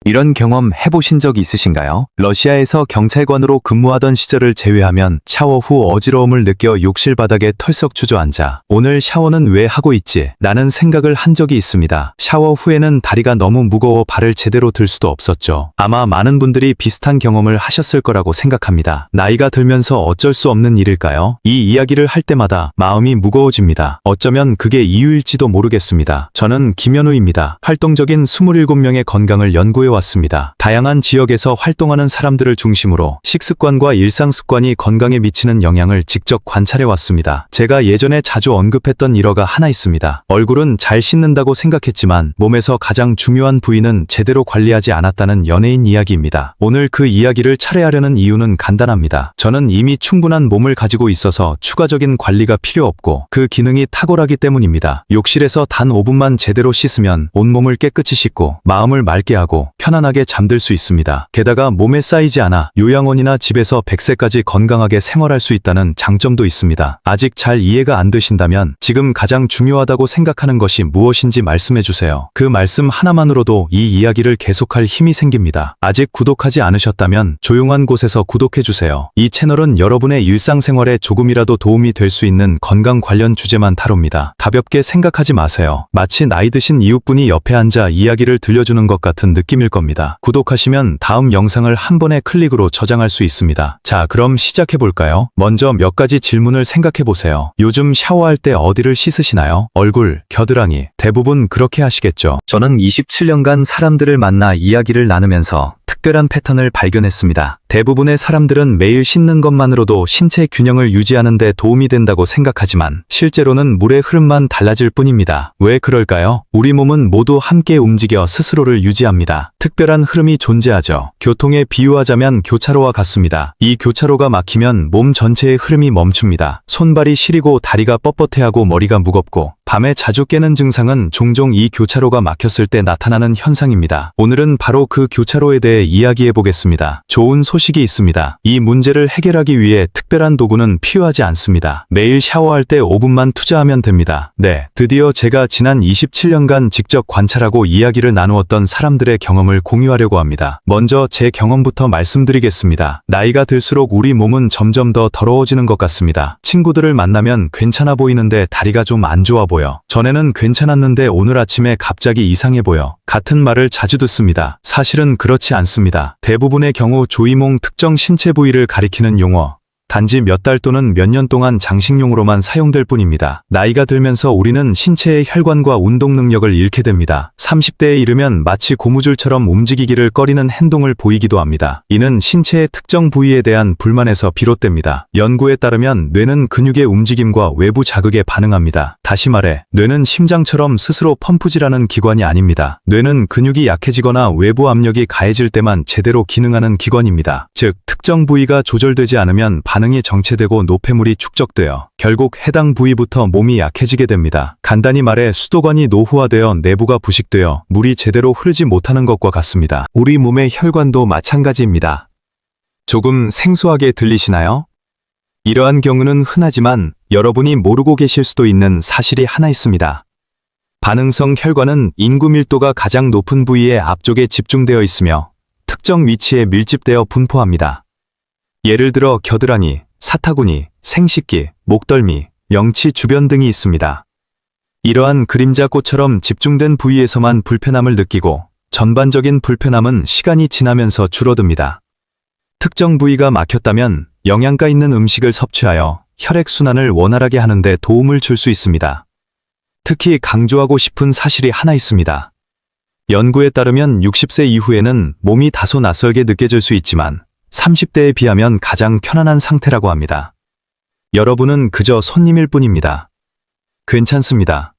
이런 경험 해보신 적 있으신가요? 러시아에서 경찰관으로 근무하던 시절을 제외하면 샤워 후 어지러움을 느껴 욕실 바닥에 털썩 주저앉아 오늘 샤워는 왜 하고 있지? 라는 생각을 한 적이 있습니다. 샤워 후에는 다리가 너무 무거워 발을 제대로 들 수도 없었죠. 아마 많은 분들이 비슷한 경험을 하셨을 거라고 생각합니다. 나이가 들면서 어쩔 수 없는 일일까요? 이 이야기를 할 때마다 마음이 무거워집니다. 어쩌면 그게 이유일지도 모르겠습니다. 저는 김현우입니다. 활동적인 27명의 건강을 연구해 왔습니다. 다양한 지역에서 활동하는 사람들을 중심으로 식습관과 일상습관이 건강에 미치는 영향을 직접 관찰해 왔습니다. 제가 예전에 자주 언급했던 일화가 하나 있습니다. 얼굴은 잘 씻는다고 생각했지만 몸에서 가장 중요한 부위는 제대로 관리하지 않았다는 연예인 이야기입니다. 오늘 그 이야기를 차례하려는 이유는 간단합니다. 저는 이미 충분한 몸을 가지고 있어서 추가적인 관리가 필요 없고 그 기능이 탁월하기 때문입니다. 욕실에서 단 5분만 제대로 씻으면 온몸을 깨끗이 씻고 마음을 맑게 하고 편안하게 잠들 수 있습니다. 게다가 몸에 쌓이지 않아 요양원이나 집에서 100세까지 건강하게 생활할 수 있다는 장점도 있습니다. 아직 잘 이해가 안 되신다면 지금 가장 중요하다고 생각하는 것이 무엇인지 말씀해 주세요. 그 말씀 하나만으로도 이 이야기를 계속할 힘이 생깁니다. 아직 구독하지 않으셨다면 조용한 곳에서 구독해 주세요. 이 채널은 여러분의 일상생활에 조금이라도 도움이 될 수 있는 건강 관련 주제만 다룹니다. 가볍게 생각하지 마세요. 마치 나이 드신 이웃분이 옆에 앉아 이야기를 들려주는 것 같은 느낌일 겁니다. 구독하시면 다음 영상을 한 번의 클릭으로 저장할 수 있습니다. 자, 그럼 시작해볼까요? 먼저 몇 가지 질문을 생각해보세요. 요즘 샤워할 때 어디를 씻으시나요? 얼굴, 겨드랑이, 대부분 그렇게 하시겠죠. 저는 27년간 사람들을 만나 이야기를 나누면서 특별한 패턴을 발견했습니다. 대부분의 사람들은 매일 씻는 것만으로도 신체 균형을 유지하는 데 도움이 된다고 생각하지만 실제로는 물의 흐름만 달라질 뿐입니다. 왜 그럴까요? 우리 몸은 모두 함께 움직여 스스로를 유지합니다. 특별한 흐름이 존재하죠. 교통에 비유하자면 교차로와 같습니다. 이 교차로가 막히면 몸 전체의 흐름이 멈춥니다. 손발이 시리고 다리가 뻣뻣해하고 머리가 무겁고 밤에 자주 깨는 증상은 종종 이 교차로가 막혔을 때 나타나는 현상입니다. 오늘은 바로 그 교차로에 대해 이야기해 보겠습니다. 좋은 소식이 있습니다. 이 문제를 해결하기 위해 특별한 도구는 필요하지 않습니다. 매일 샤워할 때 5분만 투자하면 됩니다. 네, 드디어 제가 지난 27년간 직접 관찰하고 이야기를 나누었던 사람들의 경험을 공유하려고 합니다. 먼저 제 경험부터 말씀드리겠습니다. 나이가 들수록 우리 몸은 점점 더 더러워지는 것 같습니다. 친구들을 만나면 괜찮아 보이는데 다리가 좀 안 좋아 보여. 전에는 괜찮았는데 오늘 아침에 갑자기 이상해 보여. 같은 말을 자주 듣습니다. 사실은 그렇지 않습니다. 대부분의 경우 조이몽 특정 신체 부위를 가리키는 용어, 단지 몇 달 또는 몇 년 동안 장식용으로만 사용될 뿐입니다. 나이가 들면서 우리는 신체의 혈관과 운동 능력을 잃게 됩니다. 30대에 이르면 마치 고무줄처럼 움직이기를 꺼리는 행동을 보이기도 합니다. 이는 신체의 특정 부위에 대한 불만에서 비롯됩니다. 연구에 따르면 뇌는 근육의 움직임과 외부 자극에 반응합니다. 다시 말해, 뇌는 심장처럼 스스로 펌프질하는 기관이 아닙니다. 뇌는 근육이 약해지거나 외부 압력이 가해질 때만 제대로 기능하는 기관입니다. 즉, 특정 부위가 조절되지 않으면 반응이 정체되고 노폐물이 축적되어 결국 해당 부위부터 몸이 약해지게 됩니다. 간단히 말해 수도관이 노후화되어 내부가 부식되어 물이 제대로 흐르지 못하는 것과 같습니다. 우리 몸의 혈관도 마찬가지입니다. 조금 생소하게 들리시나요? 이러한 경우는 흔하지만 여러분이 모르고 계실 수도 있는 사실이 하나 있습니다. 반응성 혈관은 인구 밀도가 가장 높은 부위의 앞쪽에 집중되어 있으며 특정 위치에 밀집되어 분포합니다. 예를 들어 겨드랑이, 사타구니, 생식기, 목덜미, 명치 주변 등이 있습니다. 이러한 그림자꽃처럼 집중된 부위에서만 불편함을 느끼고 전반적인 불편함은 시간이 지나면서 줄어듭니다. 특정 부위가 막혔다면 영양가 있는 음식을 섭취하여 혈액순환을 원활하게 하는 데 도움을 줄 수 있습니다. 특히 강조하고 싶은 사실이 하나 있습니다. 연구에 따르면 60세 이후에는 몸이 다소 낯설게 느껴질 수 있지만 30대에 비하면 가장 편안한 상태라고 합니다. 여러분은 그저 손님일 뿐입니다. 괜찮습니다.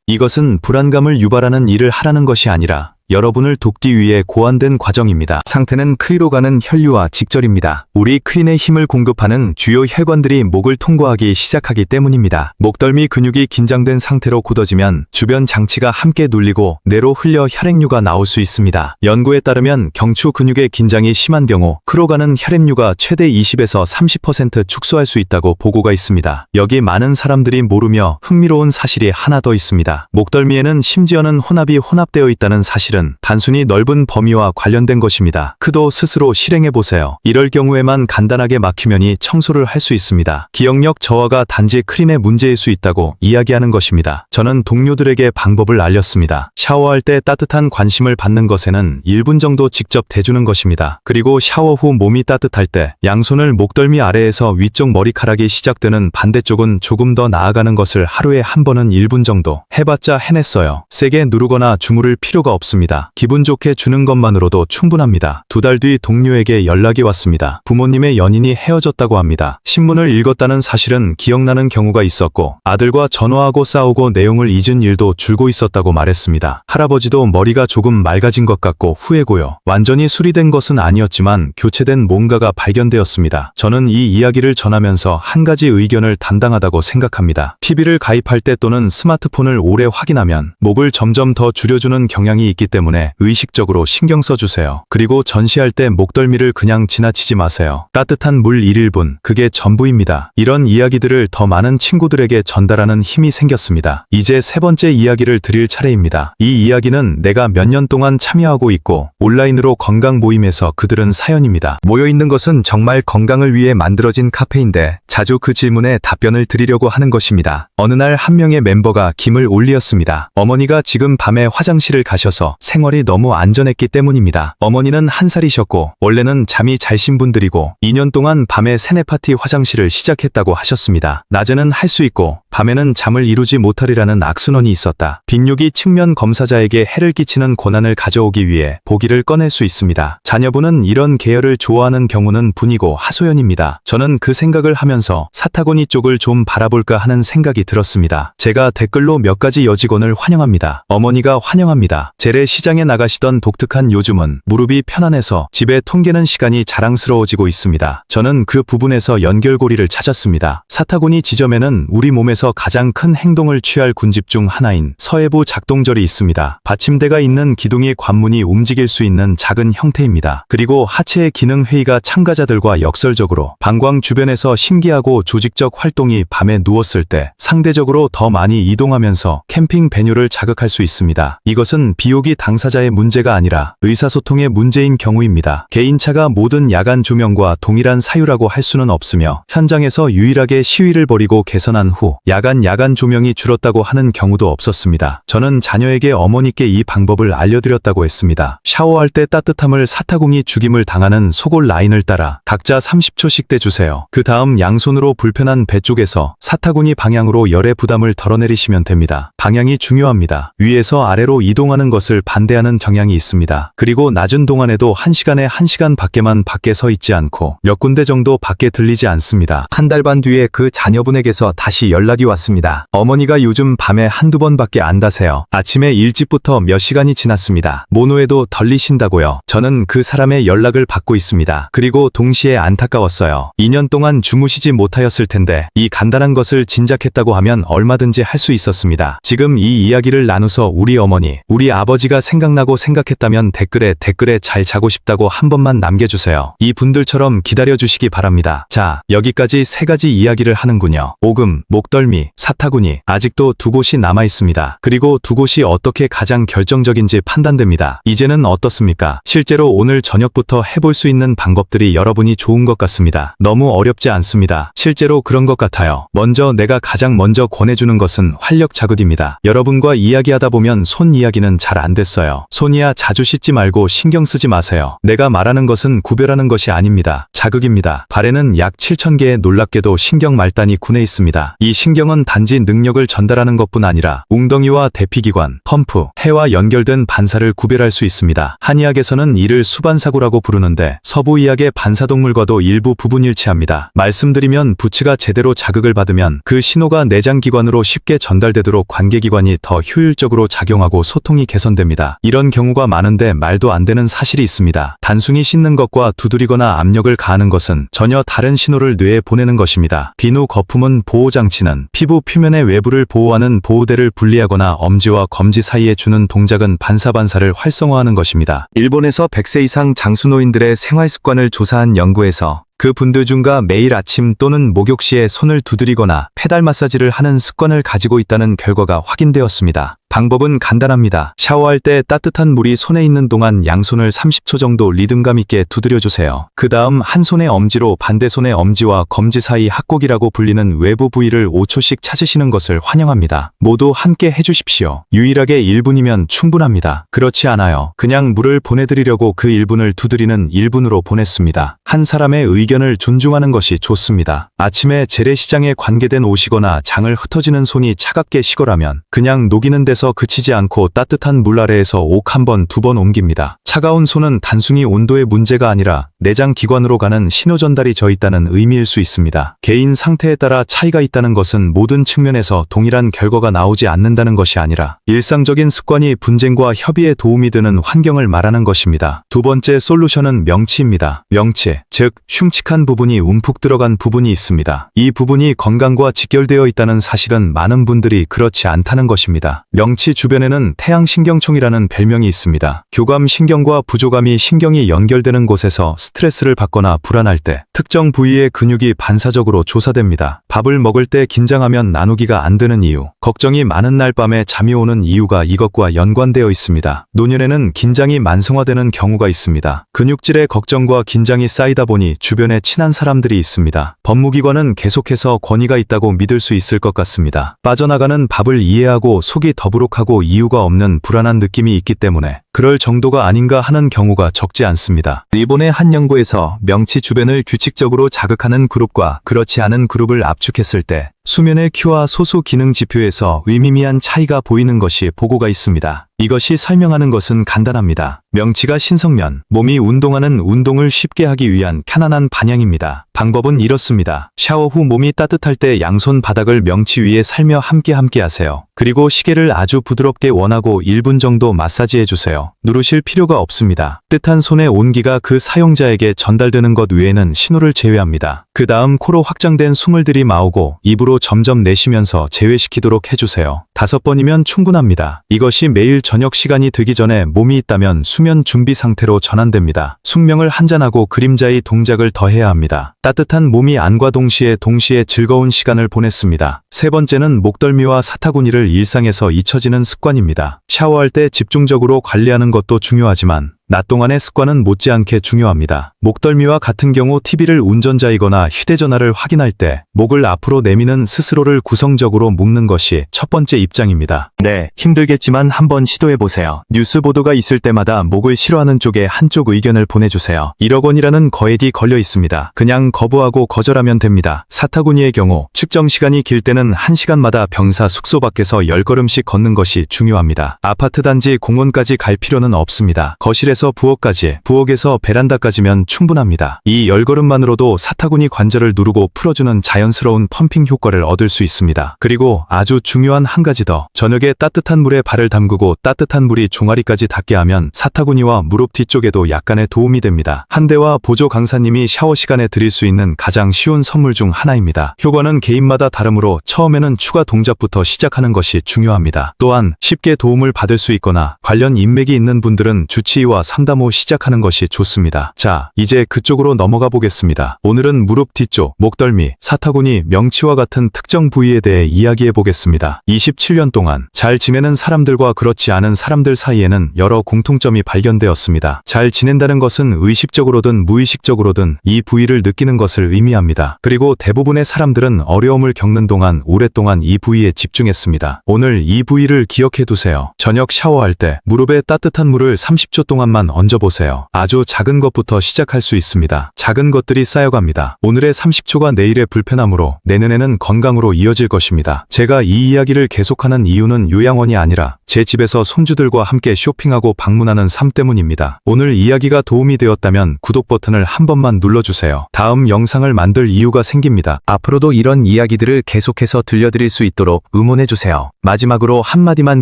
이것은 불안감을 유발하는 일을 하라는 것이 아니라 여러분을 돕기 위해 고안된 과정입니다. 상태는 크리로 가는 혈류와 직절입니다. 우리 크린에 힘을 공급하는 주요 혈관들이 목을 통과하기 시작하기 때문입니다. 목덜미 근육이 긴장된 상태로 굳어지면 주변 장치가 함께 눌리고 뇌로 흘려 혈액류가 나올 수 있습니다. 연구에 따르면 경추 근육의 긴장이 심한 경우 크로 가는 혈액류가 최대 20에서 30% 축소할 수 있다고 보고가 있습니다. 여기 많은 사람들이 모르며 흥미로운 사실이 하나 더 있습니다. 목덜미에는 심지어는 혼합이 혼합되어 있다는 사실을 사실은 단순히 넓은 범위와 관련된 것입니다. 그도 스스로 실행해보세요. 이럴 경우에만 간단하게 막히면이 청소를 할 수 있습니다. 기억력 저하가 단지 크림의 문제일 수 있다고 이야기하는 것입니다. 저는 동료들에게 방법을 알렸습니다. 샤워할 때 따뜻한 관심을 받는 것에는 1분 정도 직접 대주는 것입니다. 그리고 샤워 후 몸이 따뜻할 때 양손을 목덜미 아래에서 위쪽 머리카락이 시작되는 반대쪽은 조금 더 나아가는 것을 하루에 한 번은 1분 정도 해봤자 해냈어요. 세게 누르거나 주무를 필요가 없습니다. 기분 좋게 주는 것만으로도 충분합니다. 2달 뒤 동료에게 연락이 왔습니다. 부모님의 연인이 헤어졌다고 합니다. 신문을 읽었다는 사실은 기억나는 경우가 있었고 아들과 전화하고 싸우고 내용을 잊은 일도 줄고 있었다고 말했습니다. 할아버지도 머리가 조금 맑아진 것 같고 후회고요. 완전히 수리된 것은 아니었지만 교체된 뭔가가 발견되었습니다. 저는 이 이야기를 전하면서 한 가지 의견을 담당하다고 생각합니다. TV를 가입할 때 또는 스마트폰을 오래 확인하면 목을 점점 더 줄여주는 경향이 있기 때문에 의식적으로 신경 써주세요. 그리고 전시할 때 목덜미를 그냥 지나치지 마세요. 따뜻한 물 1~1분, 그게 전부입니다. 이런 이야기들을 더 많은 친구들에게 전달하는 힘이 생겼습니다. 이제 3번째 이야기를 드릴 차례입니다. 이 이야기는 내가 몇 년 동안 참여하고 있고 온라인으로 건강 모임에서 그들은 사연입니다. 모여있는 것은 정말 건강을 위해 만들어진 카페인데 자주 그 질문에 답변을 드리려고 하는 것입니다. 어느 날 한 명의 멤버가 김을 올리었습니다. 어머니가 지금 밤에 화장실을 가셔서 생활이 너무 안전했기 때문입니다. 어머니는 1살이셨고 원래는 잠이 잘 신 분들이고 2년 동안 밤에 세네파티 화장실을 시작했다고 하셨습니다. 낮에는 할 수 있고 밤에는 잠을 이루지 못하리라는 악순환이 있었다. 빈육이 측면 검사자에게 해를 끼치는 고난을 가져오기 위해 보기를 꺼낼 수 있습니다. 자녀분은 이런 계열을 좋아하는 경우는 분이고 하소연입니다. 저는 그 생각을 하면서 사타구니 쪽을 좀 바라볼까 하는 생각이 들었습니다. 제가 댓글로 몇 가지 여직원을 환영합니다. 어머니가 환영합니다. 재래시장에 나가시던 독특한 요즘은 무릎이 편안해서 집에 통계는 시간이 자랑스러워지고 있습니다. 저는 그 부분에서 연결고리를 찾았습니다. 사타구니 지점에는 우리 몸에서 가장 큰 행동을 취할 군집 중 하나인 서해부 작동절이 있습니다. 받침대가 있는 기둥이 관문이 움직일 수 있는 작은 형태입니다. 그리고 하체의 기능 회의가 참가자들과 역설적으로 방광 주변에서 신기하고 조직적 활동이 밤에 누웠을 때 상대적으로 더 많이 이동하면서 캠핑 배뇨를 자극할 수 있습니다. 이것은 비호기 당사자의 문제가 아니라 의사소통의 문제인 경우입니다. 개인차가 모든 야간 조명과 동일한 사유라고 할 수는 없으며 현장에서 유일하게 시위를 벌이고 개선한 후 야간 조명이 줄었다고 하는 경우도 없었습니다. 저는 자녀에게 어머니께 이 방법을 알려드렸다고 했습니다. 샤워할 때 따뜻함을 사타구니 죽임을 당하는 소골 라인을 따라 각자 30초씩 떼주세요. 그 다음 양손으로 불편한 배 쪽에서 사타구니 방향으로 열의 부담을 덜어내리시면 됩니다. 방향이 중요합니다. 위에서 아래로 이동하는 것을 반대하는 경향이 있습니다. 그리고 낮은 동안에도 1시간에 1시간 밖에만 밖에 서 있지 않고 몇 군데 정도 밖에 들리지 않습니다. 한 달 반 뒤에 그 자녀분에게서 다시 연락이 왔습니다. 어머니가 요즘 밤에 1~2번밖에 안 자세요. 아침에 일찍부터 몇 시간이 지났습니다. 모노에도 덜리신다고요. 저는 그 사람의 연락을 받고 있습니다. 그리고 동시에 안타까웠어요. 2년 동안 주무시지 못하였을 텐데 이 간단한 것을 진작했다고 하면 얼마든지 할 수 있었습니다. 지금 이 이야기를 나누서 우리 어머니, 우리 아버지가 생각나고 생각했다면 댓글에 잘 자고 싶다고 한 번만 남겨주세요. 이 분들처럼 기다려주시기 바랍니다. 자, 여기까지 3가지 이야기를 하는군요. 오금, 목덜미, 사타구니, 아직도 2곳이 남아있습니다. 그리고 2곳이 어떻게 가장 결정적인지 판단됩니다. 이제는 어떻습니까? 실제로 오늘 저녁부터 해볼 수 있는 방법들이 여러분이 좋은 것 같습니다. 너무 어렵지 않습니다. 실제로 그런 것 같아요. 먼저 내가 가장 먼저 권해주는 것은 활력 자극입니다. 여러분과 이야기하다 보면 손 이야기는 잘 안 됐어요. 손이야 자주 씻지 말고 신경 쓰지 마세요. 내가 말하는 것은 구별하는 것이 아닙니다. 자극입니다. 발에는 약 7,000개의 놀랍게도 신경 말단이 군해 있습니다. 이 신경은 단지 능력을 전달하는 것뿐 아니라 웅덩이와 대피기관, 펌프, 해와 연결된 반사를 구별할 수 있습니다. 한의학에서는 이를 수반사구라고 부르는데 서부의학의 반사동물과도 일부 부분일치합니다. 말씀드리면 부치가 제대로 자극을 받으면 그 신호가 내장기관으로 쉽게 전달되도록 관계기관이 더 효율적으로 작용하고 소통이 개선됩니다. 이런 경우가 많은데 말도 안 되는 사실이 있습니다. 단순히 씻는 것과 두드리거나 압력을 가하는 것은 전혀 다른 신호를 뇌에 보내는 것입니다. 비누 거품은 보호장치는 피부 표면의 외부를 보호하는 보호대를 분리하거나 엄지와 검지 사이에 주는 동작은 반사반사를 활성화하는 것입니다. 일본에서 100세 이상 장수노인들의 생활습관을 조사한 연구에서 그 분들 중가 매일 아침 또는 목욕 시에 손을 두드리거나 페달 마사지를 하는 습관을 가지고 있다는 결과가 확인되었습니다. 방법은 간단합니다. 샤워할 때 따뜻한 물이 손에 있는 동안 양손을 30초 정도 리듬감 있게 두드려 주세요. 그 다음 한 손의 엄지로 반대 손의 엄지와 검지 사이 합곡이라고 불리는 외부 부위를 5초씩 찾으시는 것을 환영합니다. 모두 함께 해주십시오. 유일하게 1분이면 충분합니다. 그렇지 않아요. 그냥 물을 보내드리려고 그 1분을 두드리는 1분으로 보냈습니다. 한 사람의 의견을 존중하는 것이 좋습니다. 아침에 재래시장에 관계된 옷이거나 장을 흩어지는 손이 차갑게 식어라면 그냥 녹이는 데서 그치지 않고 따뜻한 물 아래에서 옥 한 번, 두 번 옮깁니다. 차가운 손은 단순히 온도의 문제가 아니라 내장 기관으로 가는 신호 전달이 져 있다는 의미일 수 있습니다. 개인 상태에 따라 차이가 있다는 것은 모든 측면에서 동일한 결과가 나오지 않는다는 것이 아니라 일상적인 습관이 분쟁과 협의에 도움이 되는 환경을 말하는 것입니다. 두 번째 솔루션은 명치입니다. 명치, 즉 흉측한 부분이 움푹 들어간 부분이 있습니다. 이 부분이 건강과 직결되어 있다는 사실은 많은 분들이 그렇지 않다는 것입니다. 명치 주변에는 태양신경총이라는 별명이 있습니다. 교감신경과 부조감이 신경이 연결되는 곳에서 스트레스를 받거나 불안할 때 특정 부위의 근육이 반사적으로 조사됩니다. 밥을 먹을 때 긴장하면 나누기가 안 되는 이유, 걱정이 많은 날 밤에 잠이 오는 이유가 이것과 연관되어 있습니다. 노년에는 긴장이 만성화되는 경우가 있습니다. 근육질의 걱정과 긴장이 쌓이다 보니 주변에 친한 사람들이 있습니다. 법무기관은 계속해서 권위가 있다고 믿을 수 있을 것 같습니다. 빠져나가는 밥을 이해하고 속이 더부룩하고 이유가 없는 불안한 느낌이 있기 때문에 그럴 정도가 아닌가 하는 경우가 적지 않습니다. 일본의 한 연구에서 명치 주변을 규칙적으로 자극하는 그룹과 그렇지 않은 그룹을 압축했을 때 수면의 Q와 소수 기능 지표에서 의미미한 차이가 보이는 것이 보고가 있습니다. 이것이 설명하는 것은 간단합니다. 명치가 신성면, 몸이 운동하는 운동을 쉽게 하기 위한 편안한 반향입니다. 방법은 이렇습니다. 샤워 후 몸이 따뜻할 때 양손 바닥을 명치 위에 살며 함께 하세요. 그리고 시계를 아주 부드럽게 원하고 1분 정도 마사지해 주세요. 누르실 필요가 없습니다. 뜨뜻한 손의 온기가 그 사용자에게 전달되는 것 외에는 신호를 제외합니다. 그 다음 코로 확장된 숨을 들이마오고 입으로 점점 내쉬면서 제외시키도록 해주세요. 5번이면 충분합니다. 이것이 매일 저녁 시간이 되기 전에 몸이 있다면 수면 준비 상태로 전환됩니다. 숙명을 한잔하고 그림자의 동작을 더해야 합니다. 따뜻한 몸이 안과 동시에 즐거운 시간을 보냈습니다. 세 번째는 목덜미와 사타구니를 일상에서 잊혀지는 습관입니다. 샤워할 때 집중적으로 관리하는 것도 중요하지만 낮 동안의 습관은 못지않게 중요합니다. 목덜미와 같은 경우 TV를 운전자이거나 휴대전화를 확인할 때 목을 앞으로 내미는 스스로를 구성적으로 묶는 것이 첫 번째 입장입니다. 네, 힘들겠지만 한번 시도해보세요. 뉴스 보도가 있을 때마다 목을 싫어하는 쪽에 한쪽 의견을 보내주세요. 1억 원이라는 거액이 걸려 있습니다. 그냥 거부하고 거절하면 됩니다. 사타구니의 경우 측정 시간이 길 때는 1시간마다 병사 숙소 밖에서 10걸음씩 걷는 것이 중요합니다. 아파트 단지 공원까지 갈 필요는 없습니다. 거실에서 부엌까지, 부엌에서 베란다까지면 충분합니다. 이 10걸음만으로도 사타구니 관절을 누르고 풀어주는 자연스러운 펌핑 효과를 얻을 수 있습니다. 그리고 아주 중요한 한 가지 더, 저녁에 따뜻한 물에 발을 담그고 따뜻한 물이 종아리까지 닿게 하면 사타구니와 무릎 뒤쪽에도 약간의 도움이 됩니다. 한대와 보조 강사님이 샤워 시간에 드릴 수 있는 가장 쉬운 선물 중 하나입니다. 효과는 개인마다 다르므로 처음에는 추가 동작부터 시작하는 것이 중요합니다. 또한 쉽게 도움을 받을 수 있거나 관련 인맥이 있는 분들은 주치의와 상담 후 시작하는 것이 좋습니다. 자, 이제 그쪽으로 넘어가 보겠습니다. 오늘은 무릎 뒤쪽, 목덜미, 사타구니, 명치와 같은 특정 부위에 대해 이야기해 보겠습니다. 27년 동안 잘 지내는 사람들과 그렇지 않은 사람들 사이에는 여러 공통점이 발견되었습니다. 잘 지낸다는 것은 의식적으로든 무의식적으로든 이 부위를 느끼는 것을 의미합니다. 그리고 대부분의 사람들은 어려움을 겪는 동안 오랫동안 이 부위에 집중했습니다. 오늘 이 부위를 기억해 두세요. 저녁 샤워할 때 무릎에 따뜻한 물을 30초 동안만 얹어보세요. 아주 작은 것부터 시작할 수 있습니다. 작은 것들이 쌓여갑니다. 오늘의 30초가 내일의 불편함으로 내년에는 건강으로 이어질 것입니다. 제가 이 이야기를 계속하는 이유는 요양원이 아니라 제 집에서 손주들과 함께 쇼핑하고 방문하는 삶 때문입니다. 오늘 이야기가 도움이 되었다면 구독 버튼을 한 번만 눌러주세요. 다음 영상을 만들 이유가 생깁니다. 앞으로도 이런 이야기들을 계속해서 들려드릴 수 있도록 응원해주세요. 마지막으로 한마디만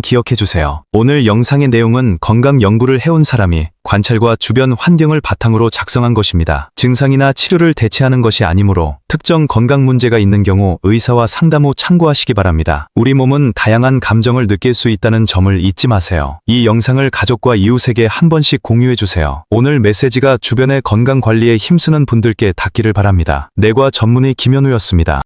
기억해주세요. 오늘 영상의 내용은 건강 연구를 해온 사람이 관찰과 주변 환경을 바탕으로 작성한 것입니다. 증상이나 치료를 대체하는 것이 아니므로 특정 건강 문제가 있는 경우 의사와 상담 후 참고하시기 바랍니다. 우리 몸은 다양한 감정을 느낄 수 있다는 점을 잊지 마세요. 이 영상을 가족과 이웃에게 한 번씩 공유해주세요. 오늘 메시지가 주변의 건강 관리에 힘쓰는 분들께 닿기를 바랍니다. 내과 전문의 김현우였습니다.